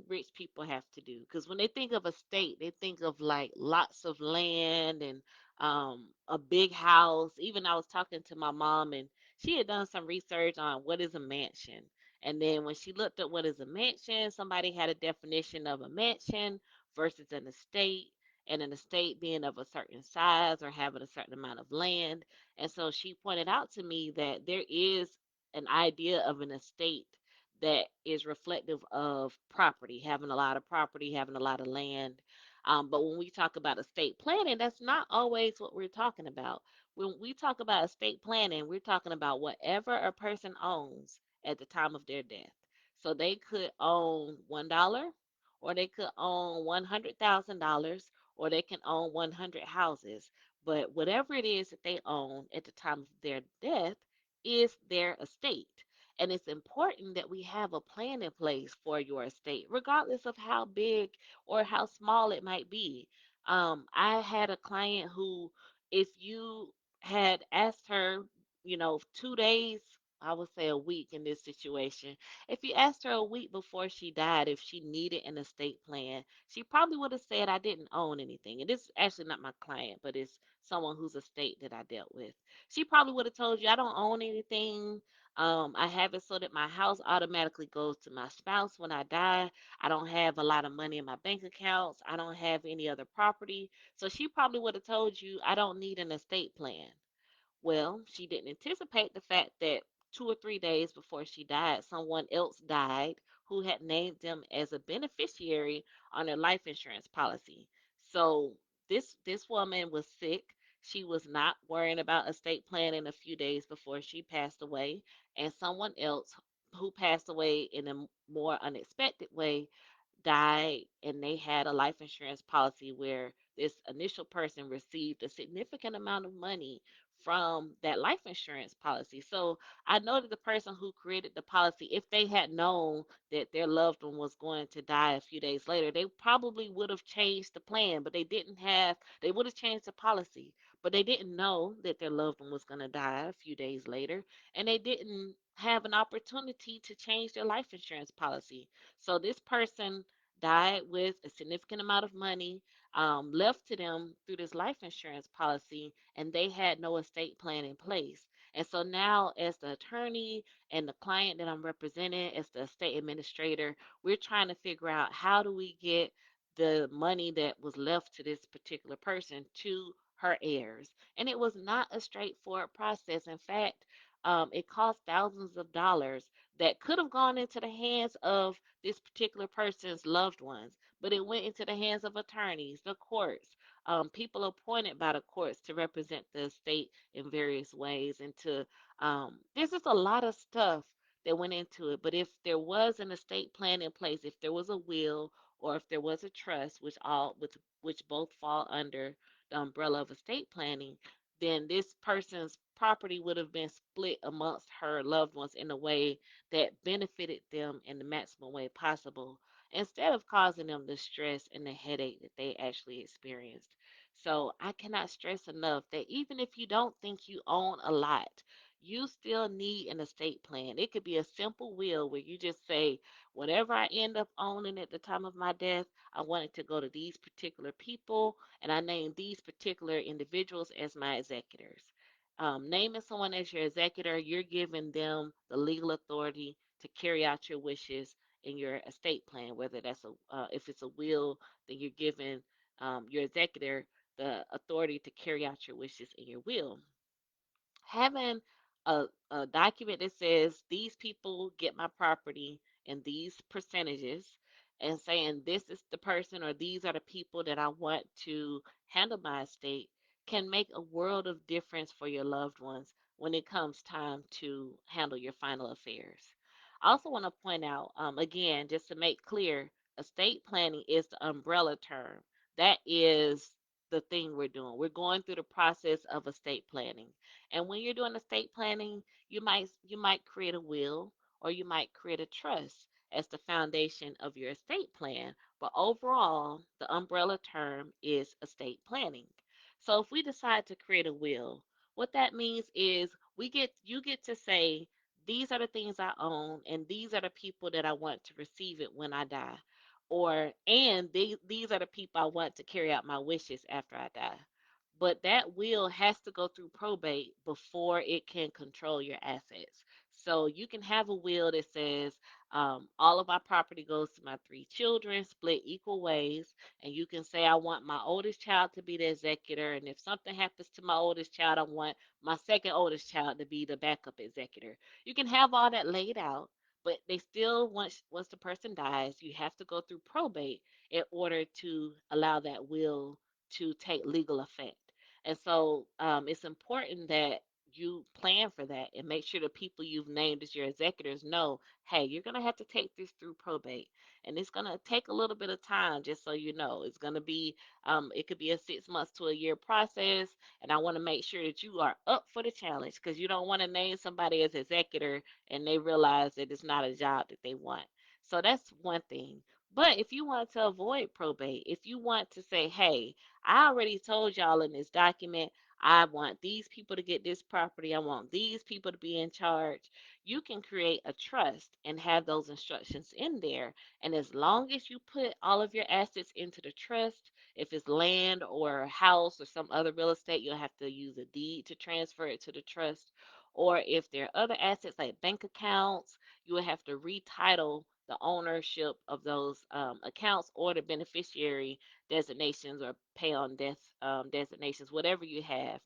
rich people have to do. Because when they think of a state, they think of like lots of land and a big house. Even I was talking to my mom, and she had done some research on what is a mansion. And then when she looked up what is a mansion, somebody had a definition of a mansion versus an estate, and an estate being of a certain size or having a certain amount of land. And so she pointed out to me that there is an idea of an estate that is reflective of property, having a lot of property, having a lot of land. But when we talk about estate planning, that's not always what we're talking about. When we talk about estate planning, we're talking about whatever a person owns at the time of their death. So they could own $1, or they could own $100,000, or they can own 100 houses. But whatever it is that they own at the time of their death is their estate. And it's important that we have a plan in place for your estate, regardless of how big or how small it might be. I had a client who, if you had asked her, 2 days, I would say a week in this situation, if you asked her a week before she died if she needed an estate plan, she probably would have said, I didn't own anything. And this is actually not my client, but it's someone whose estate that I dealt with. She probably would have told you, I don't own anything. I have it so that my house automatically goes to my spouse when I die. I don't have a lot of money in my bank accounts. I don't have any other property. So she probably would have told you, I don't need an estate plan. Well, she didn't anticipate the fact that 2 or 3 days before she died, someone else died who had named them as a beneficiary on their life insurance policy. So this woman was sick. She was not worrying about estate planning a few days before she passed away, and someone else who passed away in a more unexpected way died, and they had a life insurance policy where this initial person received a significant amount of money from that life insurance policy. So I know that the person who created the policy, if they had known that their loved one was going to die a few days later, they probably would have changed the plan, but they would have changed the policy, but they didn't know that their loved one was going to die a few days later, and they didn't have an opportunity to change their life insurance policy. So this person died with a significant amount of money left to them through this life insurance policy, and they had no estate plan in place. And so now, as the attorney and the client that I'm representing, as the estate administrator, we're trying to figure out how do we get the money that was left to this particular person to her heirs. And it was not a straightforward process. In fact, it cost thousands of dollars that could have gone into the hands of this particular person's loved ones, but it went into the hands of attorneys, the courts, people appointed by the courts to represent the estate in various ways. And there's just a lot of stuff that went into it. But if there was an estate plan in place, if there was a will, or if there was a trust, which both fall under the umbrella of estate planning, then this person's property would have been split amongst her loved ones in a way that benefited them in the maximum way possible, instead of causing them the stress and the headache that they actually experienced. So I cannot stress enough that even if you don't think you own a lot, you still need an estate plan. It could be a simple will where you just say, whatever I end up owning at the time of my death, I want it to go to these particular people, and I name these particular individuals as my executors. Naming someone as your executor, you're giving them the legal authority to carry out your wishes in your estate plan. Whether if it's a will, then you're giving your executor the authority to carry out your wishes in your will. Having a document that says these people get my property in these percentages, and saying this is the person or these are the people that I want to handle my estate, can make a world of difference for your loved ones when it comes time to handle your final affairs. I also want to point out, again, just to make clear, estate planning is the umbrella term. That is the thing we're doing. We're going through the process of estate planning. And when you're doing estate planning, you might create a will, or you might create a trust as the foundation of your estate plan. But overall, the umbrella term is estate planning. So if we decide to create a will, what that means is you get to say, these are the things I own, and these are the people that I want to receive it when I die. or and these are the people I want to carry out my wishes after I die. But that will has to go through probate before it can control your assets. So you can have a will that says all of my property goes to my three children, split equal ways, and you can say I want my oldest child to be the executor, and if something happens to my oldest child, I want my second oldest child to be the backup executor. You can have all that laid out, but they still once the person dies, you have to go through probate in order to allow that will to take legal effect. And so it's important that you plan for that and make sure the people you've named as your executors know, hey, you're going to have to take this through probate. And it's going to take a little bit of time, just so you know. It's going to be, it could be a 6 months to a year process. And I want to make sure that you are up for the challenge, because you don't want to name somebody as executor and they realize that it's not a job that they want. So that's one thing. But if you want to avoid probate, if you want to say, hey, I already told y'all in this document, I want these people to get this property, I want these people to be in charge, you can create a trust and have those instructions in there. And as long as you put all of your assets into the trust, if it's land or a house or some other real estate, you'll have to use a deed to transfer it to the trust. Or if there are other assets like bank accounts, you will have to retitle the ownership of those accounts or the beneficiary designations or pay on death designations, whatever you have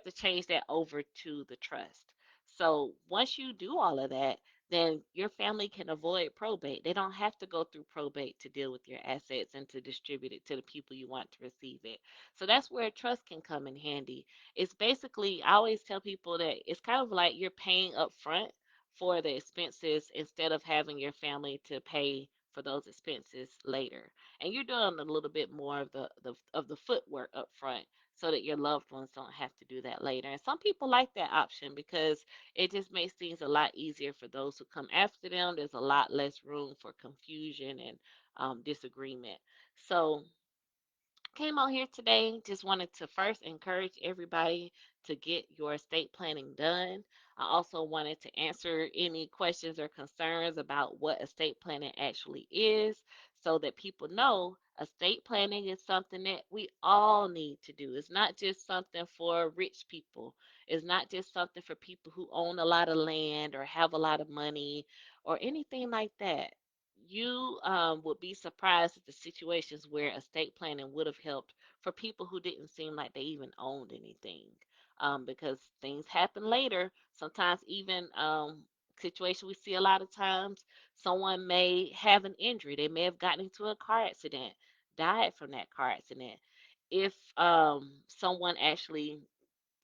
to change that over to the trust. So once you do all of that, then your family can avoid probate. They don't have to go through probate to deal with your assets and to distribute it to the people you want to receive it. So that's where trust can come in handy. It's basically, I always tell people that it's kind of like you're paying up front for the expenses instead of having your family to pay for those expenses later. And you're doing a little bit more of the footwork up front so that your loved ones don't have to do that later. And some people like that option because it just makes things a lot easier for those who come after them. There's a lot less room for confusion and disagreement. So came on here today. Just wanted to first encourage everybody to get your estate planning done. I also wanted to answer any questions or concerns about what estate planning actually is so that people know estate planning is something that we all need to do. It's not just something for rich people, it's not just something for people who own a lot of land or have a lot of money or anything like that. You would be surprised at the situations where estate planning would have helped for people who didn't seem like they even owned anything. Because things happen later. Sometimes even situation we see a lot of times, someone may have an injury. They may have gotten into a car accident, died from that car accident. If someone actually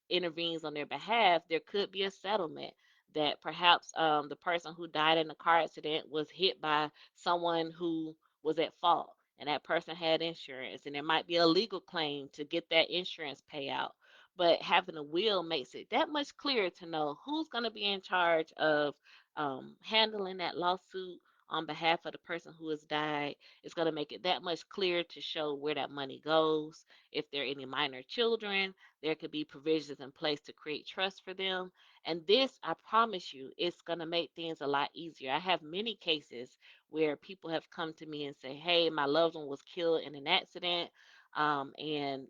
intervenes on their behalf, there could be a settlement that perhaps the person who died in the car accident was hit by someone who was at fault, and that person had insurance, and there might be a legal claim to get that insurance payout. But having a will makes it that much clearer to know who's going to be in charge of handling that lawsuit on behalf of the person who has died. It's going to make it that much clearer to show where that money goes. If there are any minor children, there could be provisions in place to create trust for them. And this, I promise you, it's going to make things a lot easier. I have many cases where people have come to me and say, hey, my loved one was killed in an accident, and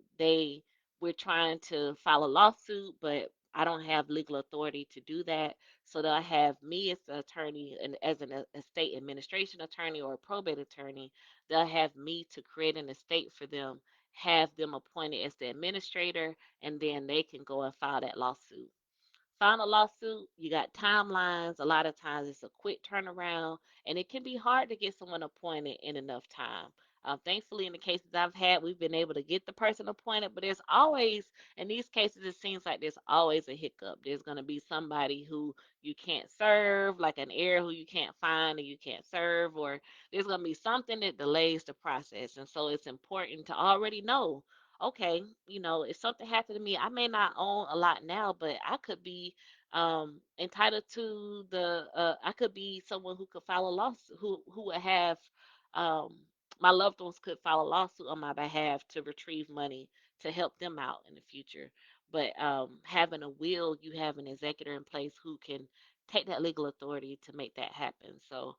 we're trying to file a lawsuit, but I don't have legal authority to do that. So they'll have me as the attorney and as an estate administration attorney or a probate attorney. They'll have me to create an estate for them, have them appointed as the administrator, and then they can go and file that lawsuit. Filing a lawsuit, you got timelines. A lot of times it's a quick turnaround, and it can be hard to get someone appointed in enough time. Thankfully, in the cases I've had, we've been able to get the person appointed, but there's always, in these cases, it seems like there's always a hiccup. There's going to be somebody who you can't serve, like an heir who you can't find and you can't serve, or there's going to be something that delays the process. And so it's important to already know, okay, if something happened to me, I may not own a lot now, but I could be entitled to I could be someone who could file a lawsuit, who would have, um, my loved ones could file a lawsuit on my behalf to retrieve money to help them out in the future. But having a will, you have an executor in place who can take that legal authority to make that happen. So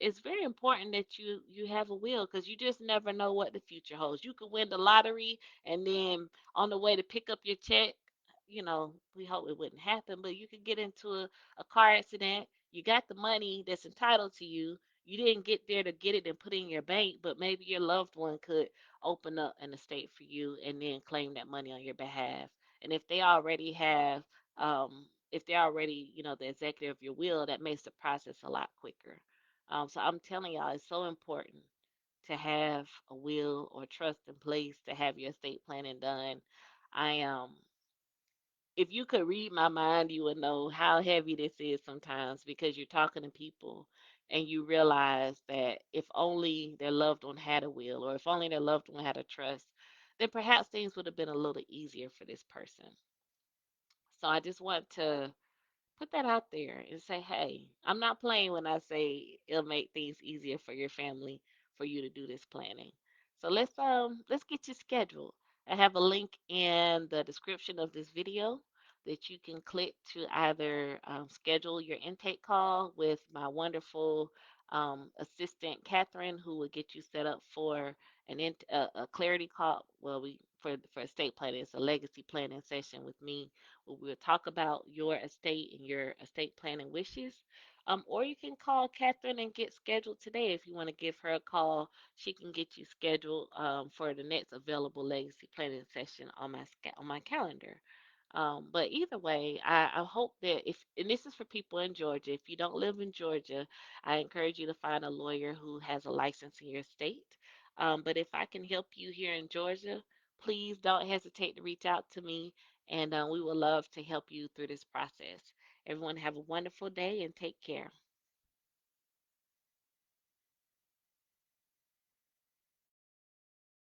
It's very important that you have a will because you just never know what the future holds. You could win the lottery, and then on the way to pick up your check, we hope it wouldn't happen, but you could get into a car accident. You got the money that's entitled to you. You didn't get there to get it and put it in your bank, but maybe your loved one could open up an estate for you and then claim that money on your behalf. And if they're already, the executive of your will, that makes the process a lot quicker. So I'm telling y'all, it's so important to have a will or trust in place to have your estate planning done. I If you could read my mind, you would know how heavy this is sometimes because you're talking to people and you realize that if only their loved one had a will or if only their loved one had a trust, then perhaps things would have been a little easier for this person. So I just want to put that out there and say, hey, I'm not playing when I say it'll make things easier for your family for you to do this planning. So let's get you scheduled. I have a link in the description of this video that you can click to either schedule your intake call with my wonderful assistant Catherine, who will get you set up for a clarity call. Well, we for estate planning, it's a legacy planning session with me where we'll talk about your estate and your estate planning wishes. Or you can call Catherine and get scheduled today if you want to give her a call. She can get you scheduled for the next available legacy planning session on my calendar. But either way, I hope that and this is for people in Georgia. If you don't live in Georgia, I encourage you to find a lawyer who has a license in your state. But if I can help you here in Georgia, please don't hesitate to reach out to me, and we would love to help you through this process. Everyone, have a wonderful day and take care.